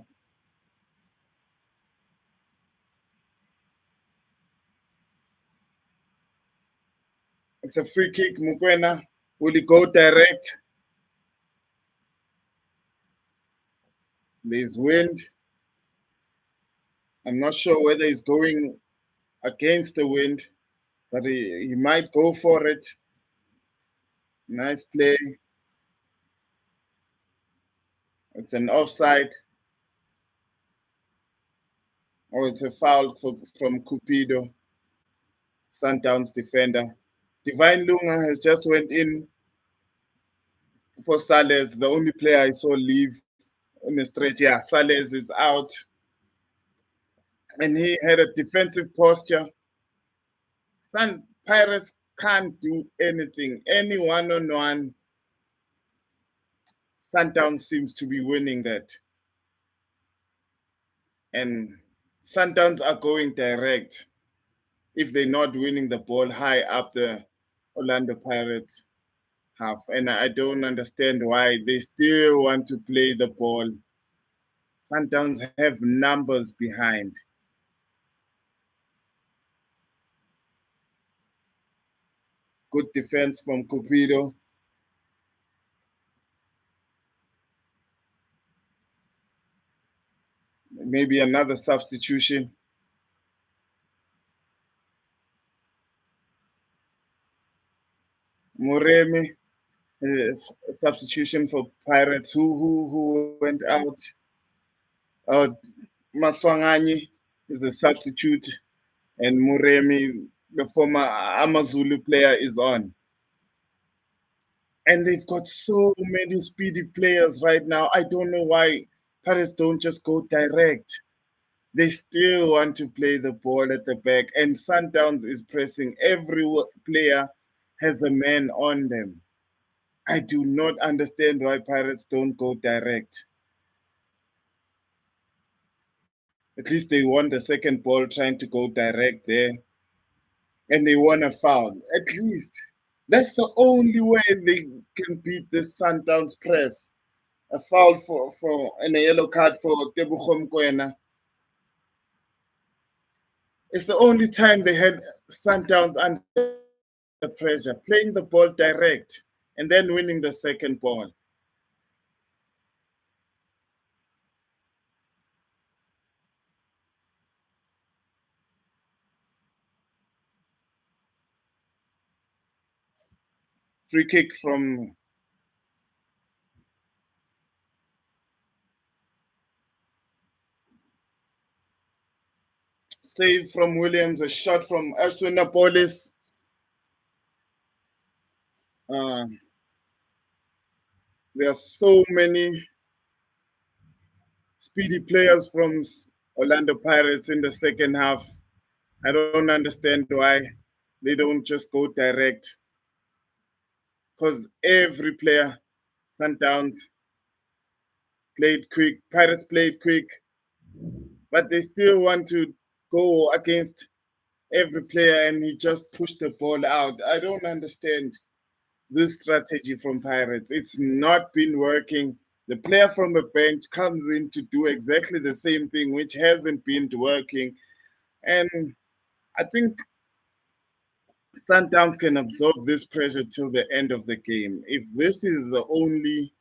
It's a free kick. Mukwena, will he go direct? There's wind. I'm not sure whether he's going against the wind, but he might go for it. Nice play. It's an offside or it's a foul from Cupido, Sundowns defender. Divine Lunga has just went in for Sales, the only player I saw leave in the stretch. Yeah, Sales is out. And he had a defensive posture. Sun Pirates can't do anything. Any one-on-one, Sundowns seems to be winning that. And Sundowns are going direct if they're not winning the ball high up the Orlando Pirates half. And I don't understand why they still want to play the ball. Sundowns have numbers behind. Good defense from Cupido. Maybe another substitution. Moremi, substitution for Pirates. Who went out? Uh, Maswanganyi is the substitute, and Muremi, the former Amazulu player, is on. And they've got so many speedy players right now. I don't know why Paris don't just go direct. They still want to play the ball at the back, and Sundowns is pressing. Every player has a man on them. I do not understand why Pirates don't go direct. At least they won the second ball trying to go direct there, and they won a foul. At least that's the only way they can beat this Sundowns press. A foul for and a yellow card for Tebuchom Koena. It's the only time they had Sundowns under pressure, playing the ball direct and then winning the second ball. Free kick from save from Williams, a shot from Aswinapolis. Uh, there are so many speedy players from Orlando Pirates in the second half. I don't understand why they don't just go direct. Because every player, Sundowns played quick, Pirates played quick, but they still want to go against every player and he just pushed the ball out. I don't understand this strategy from Pirates. It's not been working. The player from the bench comes in to do exactly the same thing, which hasn't been working. And I think Sundowns can absorb this pressure till the end of the game. If this is the only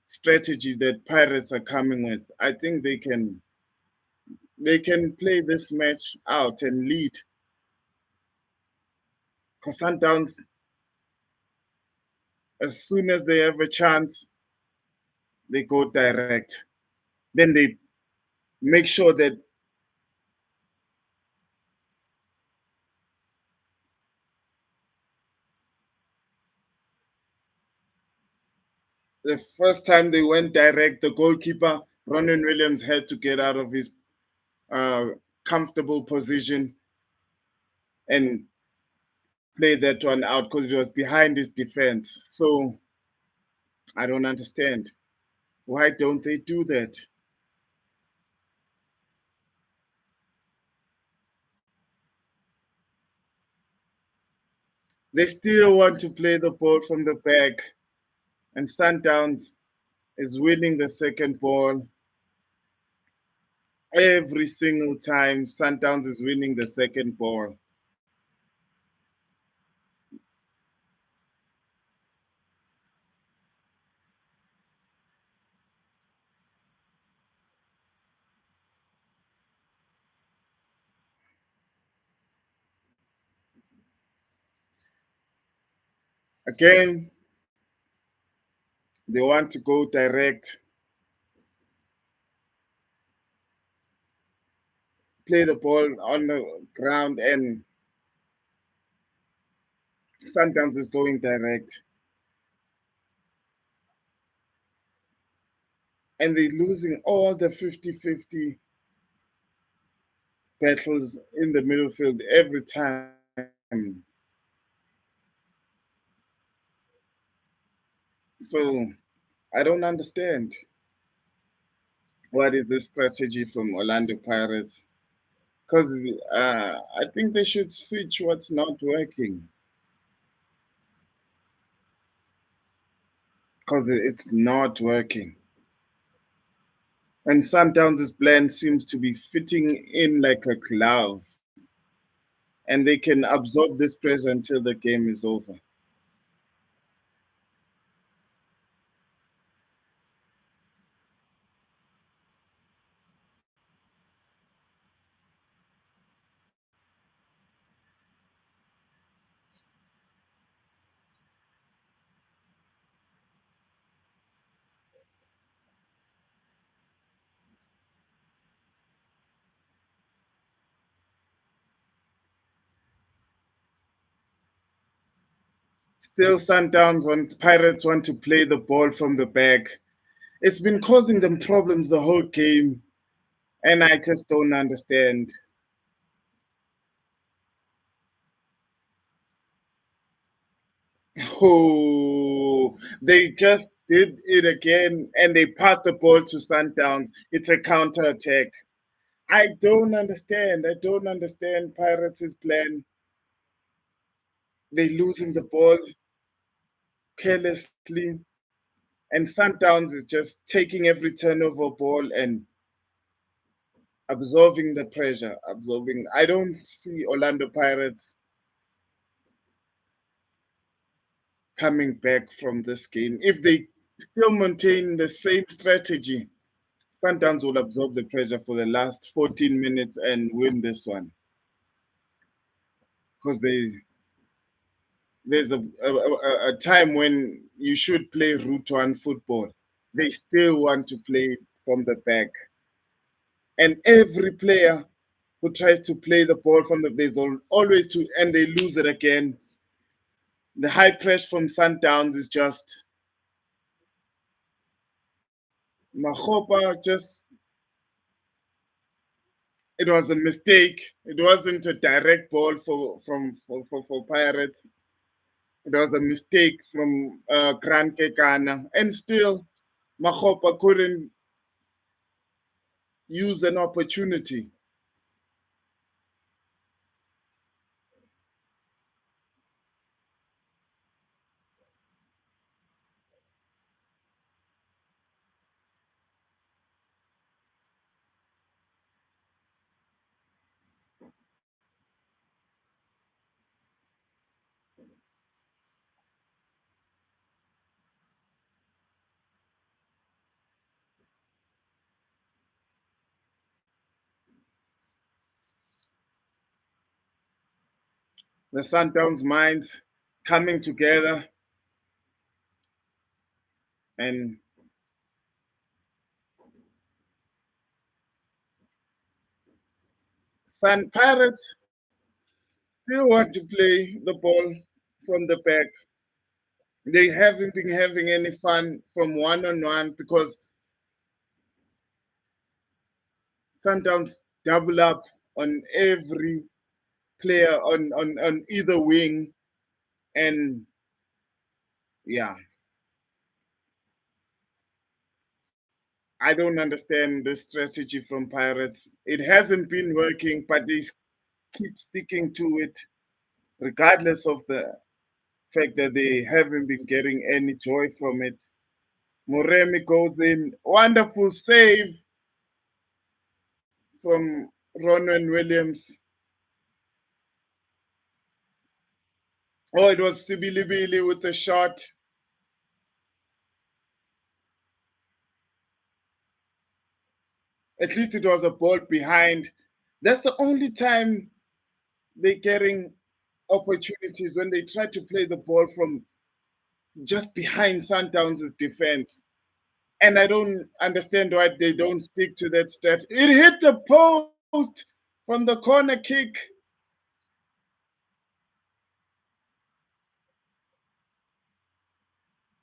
strategy that Pirates are coming with, I think they can play this match out and lead. Because Sundowns, as soon as they have a chance, they go direct. Then they make sure that the first time they went direct, the goalkeeper, Ronan Williams, had to get out of his uh, comfortable position and play that one out because it was behind his defense. So I don't understand. Why don't they do that? They still want to play the ball from the back, and Sundowns is winning the second ball every single time. Sundowns is winning the second ball. Again, they want to go direct. play the ball on the ground, and Sundowns is going direct, and they're losing all the 50-50 battles in the middle field every time. So I don't understand what is the strategy from Orlando Pirates, because I think they should switch what's not working, because it's not working. And Sundowns' plan seems to be fitting in like a glove, and they can absorb this pressure until the game is over. Still, Sundowns want Pirates want to play the ball from the back. It's been causing them problems the whole game, and I just don't understand. Oh, they just did it again, and they passed the ball to Sundowns. It's a counter attack. I don't understand. I don't understand Pirates' plan. They're losing the ball carelessly, and Sundowns is just taking every turnover ball and absorbing the pressure. Absorbing. I don't see Orlando Pirates coming back from this game. If they still maintain the same strategy, Sundowns will absorb the pressure for the last 14 minutes and win this one. Because there's a time when you should play route one football. They still want to play from the back. And every player who tries to play the ball from the there's always to and they lose it again. The high press from Sundowns is just Mahopa just it was a mistake. It wasn't a direct ball for Pirates. It was a mistake from Gran Kekana. And still, Mahopa couldn't use an opportunity. The Sundowns minds coming together and Sun Pirates still want to play the ball from the back. They haven't been having any fun from one on one because Sundowns double up on every player on either wing. And yeah, I don't understand the strategy from Pirates. It hasn't been working, but they keep sticking to it, regardless of the fact that they haven't been getting any joy from it. Moremi goes in, wonderful save from Ronwen Williams. Oh, it was Sibilibili with a shot. At least it was a ball behind. That's the only time they're getting opportunities when they try to play the ball from just behind Sundowns' defense. And I don't understand why they don't stick to that strat. It hit the post. from the corner kick.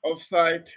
Offside.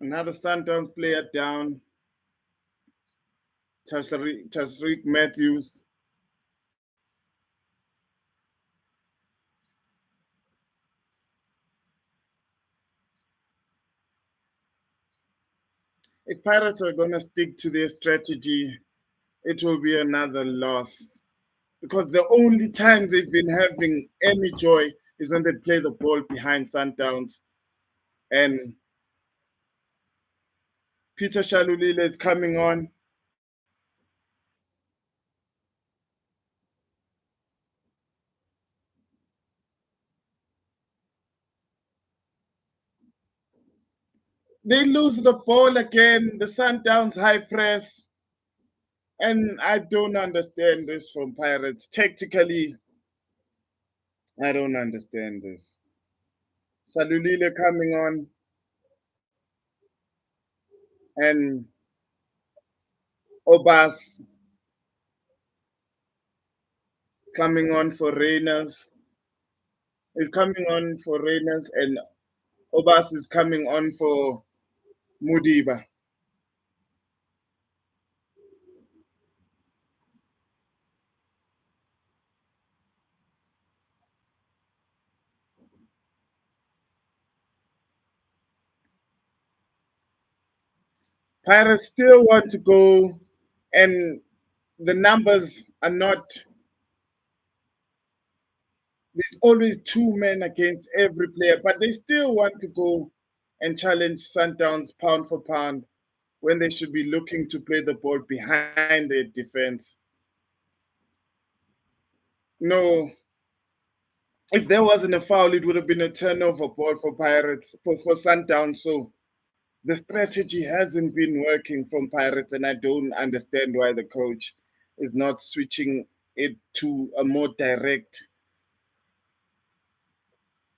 Another Sundowns player down. Tashreeq Matthews. If Pirates are going to stick to their strategy, it will be another loss. Because the only time they've been having any joy is when they play the ball behind Sundowns. And Peter Shalulile is coming on. They lose the ball again, the Sundowns high press. And I don't understand this from Pirates. Tactically, I don't understand this. Shalulile coming on and Obas coming on for Rainers. Is coming on for Rainers and Obas is coming on for Mudiba. Pirates still want to go, and the numbers are not. There's always two men against every player, but they still want to go and challenge Sundowns pound for pound when they should be looking to play the ball behind their defense. No, if there wasn't a foul, it would have been a turnover ball for Pirates for Sundowns. So the strategy hasn't been working from Pirates, and I don't understand why the coach is not switching it to a more direct.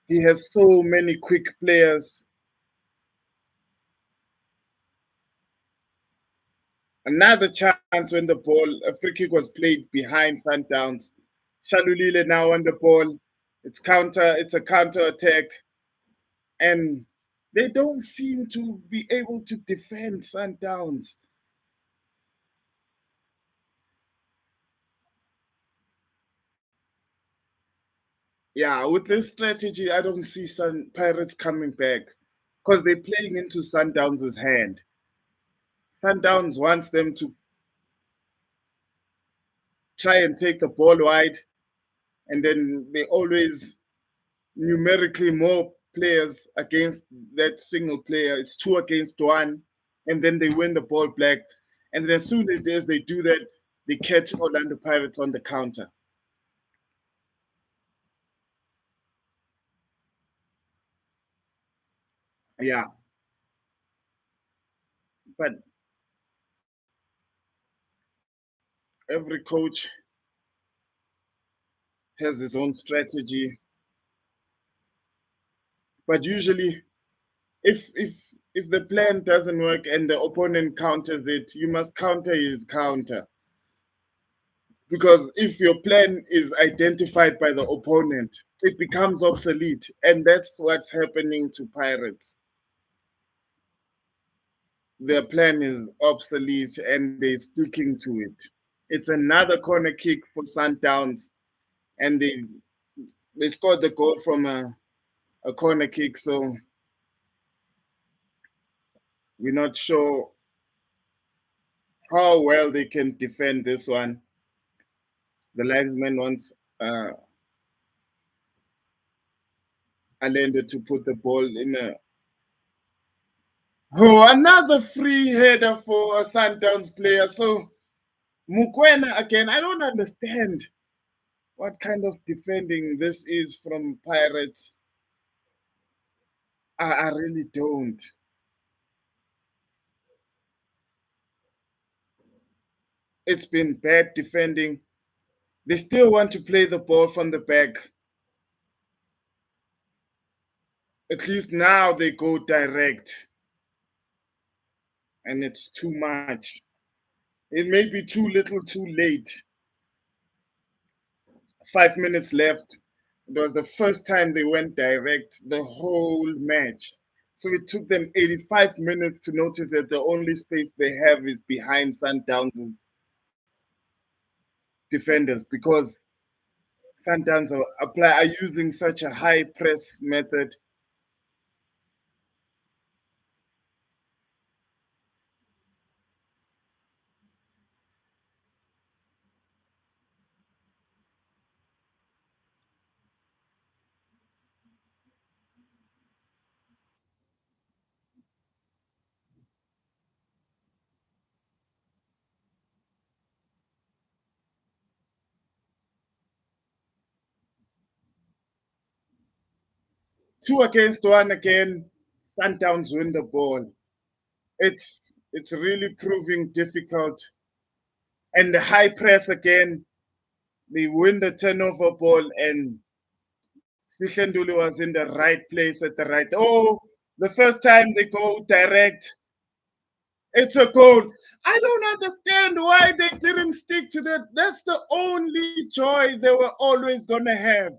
He has so many quick players. Another chance when the ball, a free kick was played behind Sundowns. Shalulile now on the ball. It's a counter attack, and they don't seem to be able to defend Sundowns. Yeah, with this strategy, I don't see Sun Pirates coming back because they're playing into Sundowns' hand. Sundowns wants them to try and take the ball wide, and then they always numerically more players against that single player. It's two against one, and then they win the ball back. And then as soon as they do that, they catch Orlando Pirates on the counter. Yeah, but every coach has his own strategy. But usually, if the plan doesn't work and the opponent counters it, you must counter his counter. Because if your plan is identified by the opponent, it becomes obsolete. And that's what's happening to Pirates. Their plan is obsolete and they're sticking to it. It's another corner kick for Sundowns, and they scored the goal from a corner kick. So we're not sure how well they can defend this one. The linesman wants Allende to put the ball in a. Oh, another free header for a Sundowns player. So Mukwena again. I don't understand what kind of defending this is from Pirates. I really don't. It's been bad defending. They still want to play the ball from the back. At least now they go direct, and it's too much. It may be too little, too late. 5 minutes left. It was the first time they went direct the whole match. So it took them 85 minutes to notice that the only space they have is behind Sundowns' defenders because Sundowns are using such a high press method. Two against one again, Sundowns win the ball. It's really proving difficult. And the high press again, they win the turnover ball, and Sishenduli was in the right place at the right. Oh, the first time they go direct, it's a goal. I don't understand why they didn't stick to that. That's the only joy they were always gonna have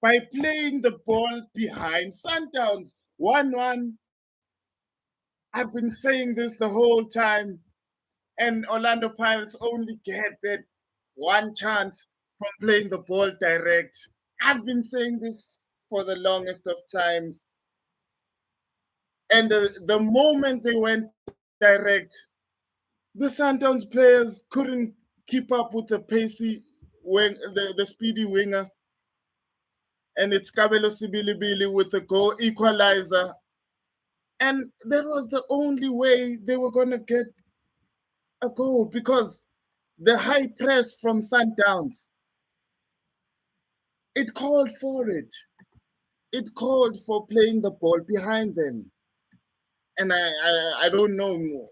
by playing the ball behind Sundowns. 1-1. I've been saying this the whole time, and Orlando Pirates only get that one chance from playing the ball direct. I've been saying this for the longest of times. And the moment they went direct, the Sundowns players couldn't keep up with the pacey wing, the speedy winger, and it's Kabelo Sibilibili with the goal equalizer. And that was the only way they were gonna get a goal because the high press from Sundowns, it called for it. It called for playing the ball behind them. And I don't know.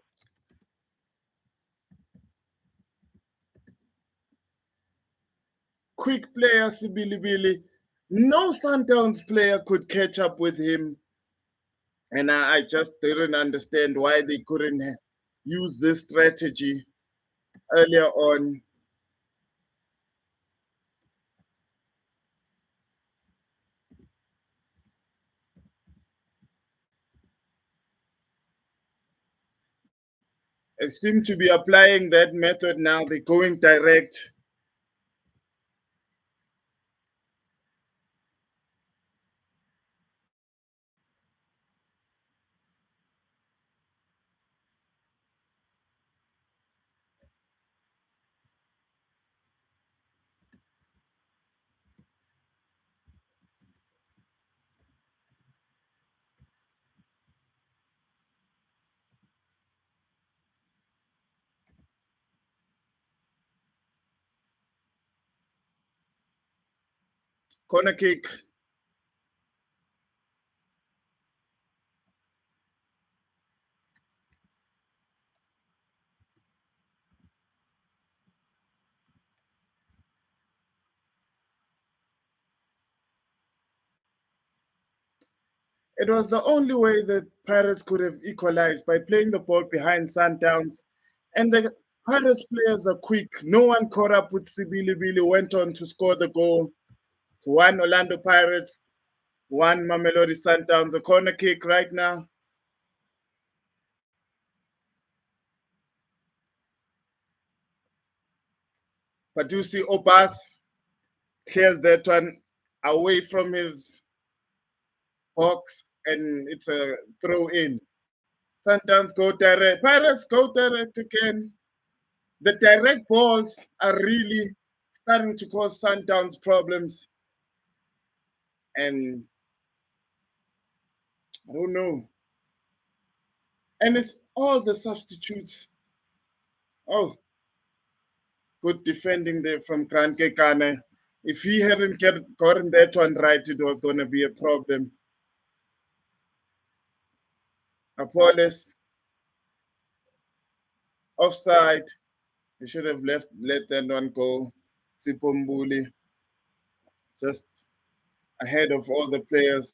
Quick player Sibilibili. No Sundowns player could catch up with him. And I just didn't understand why they couldn't use this strategy earlier on. They seem to be applying that method now. They're going direct. Corner kick. It was the only way that Pirates could have equalized by playing the ball behind Sundowns. And the Pirates players are quick. No one caught up with Sibilibili, went on to score the goal. One Orlando Pirates, one Mamelodi Sundowns. A corner kick right now. Padusi Obas clears that one away from his box, and it's a throw in. Sundowns go direct. Pirates go direct again. The direct balls are really starting to cause Sundowns problems. And I don't know. And it's all the substitutes. Oh, Good defending there from Grant Kekane. If he hadn't gotten that one right, it was going to be a problem. Apollos, offside. He should have let that one go. Sipombuli, just ahead of all the players.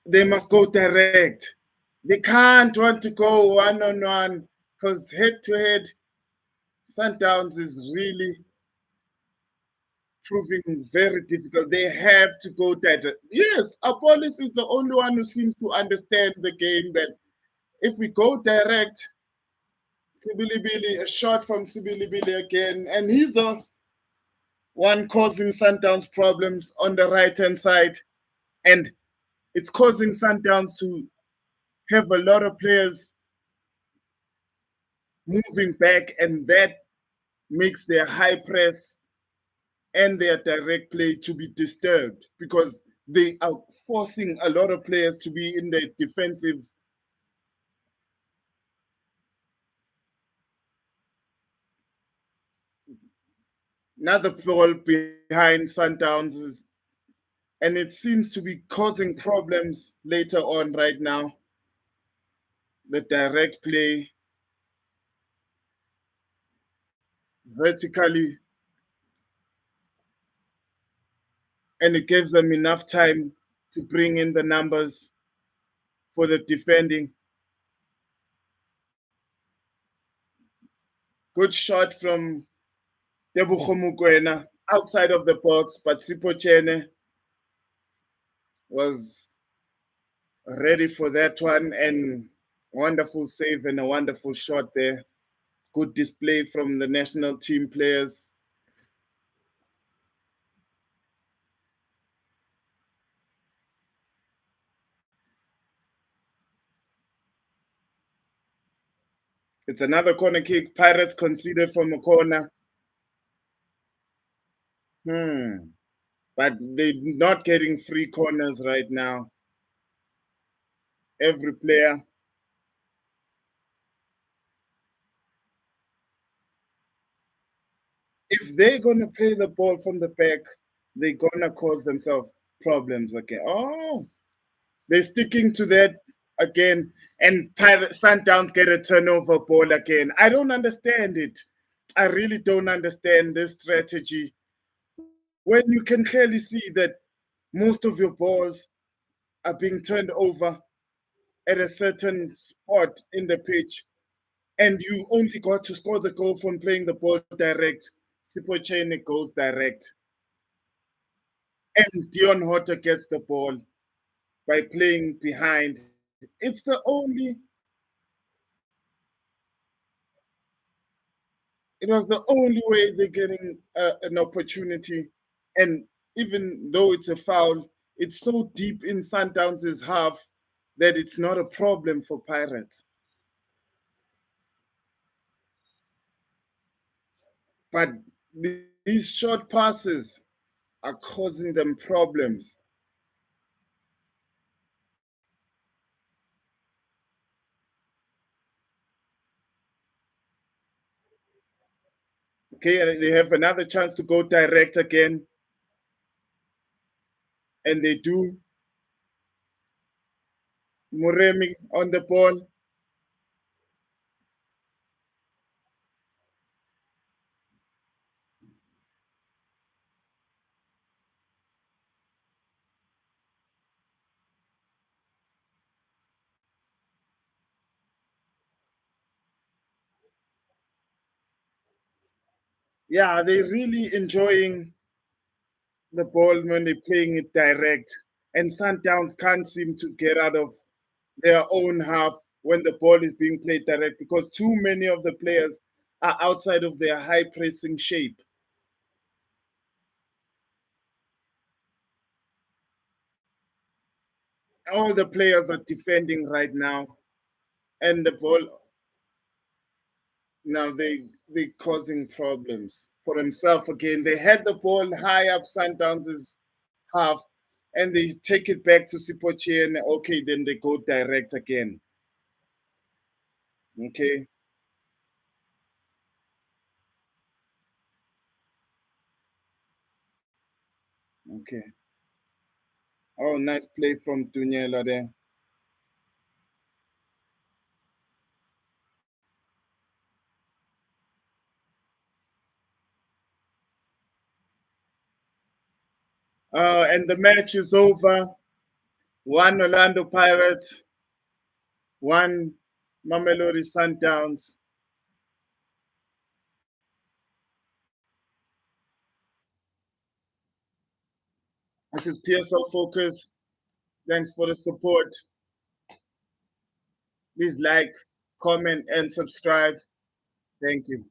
They must go direct. They can't want to go one on one because head to head, Sundowns is really proving very difficult. They have to go direct. Yes, Apollos is the only one who seems to understand the game that if we go direct, Sibilibili, a shot from Sibilibili again, and he's the one causing Sundowns problems on the right hand side. And it's causing Sundowns to have a lot of players moving back, and that makes their high press and their direct play to be disturbed because they are forcing a lot of players to be in the defensive. Another ball behind Sundowns is, and it seems to be causing problems later on right now. The direct play vertically, and it gives them enough time to bring in the numbers for the defending. Good shot from Tebogo Mokoena outside of the box, but Sipochene was ready for that one, and wonderful save and a wonderful shot there. Good display from the national team players. It's another corner kick. Pirates conceded from a corner. But they're not getting free corners right now. Every player, if they're gonna play the ball from the back, they're gonna cause themselves problems again. Oh, they're sticking to that again, and Sundowns get a turnover ball again. I don't understand it. I really don't understand this strategy when you can clearly see that most of your balls are being turned over at a certain spot in the pitch, and you only got to score the goal from playing the ball direct. Sipochene goes direct, and Dion Hotter gets the ball by playing behind. It's the only. It was the only way they're getting an opportunity, and even though it's a foul, it's so deep in Sundowns' half that it's not a problem for Pirates. But these short passes are causing them problems. Okay, they have another chance to go direct again, and they do. Muremi on the ball. Yeah, they're really enjoying the ball when they're playing it direct. And Sundowns can't seem to get out of their own half when the ball is being played direct because too many of the players are outside of their high pressing shape. All the players are defending right now, and the ball. Now they causing problems for themselves again. They had the ball high up Sundowns' half, and they take it back to Sipochi, and okay, then they go direct again. Okay, okay. Oh, nice play from Dunyela there. And the match is over. One Orlando Pirates, one Mamelodi Sundowns. This is PSL Focus. Thanks for the support. Please like, comment, and subscribe. Thank you.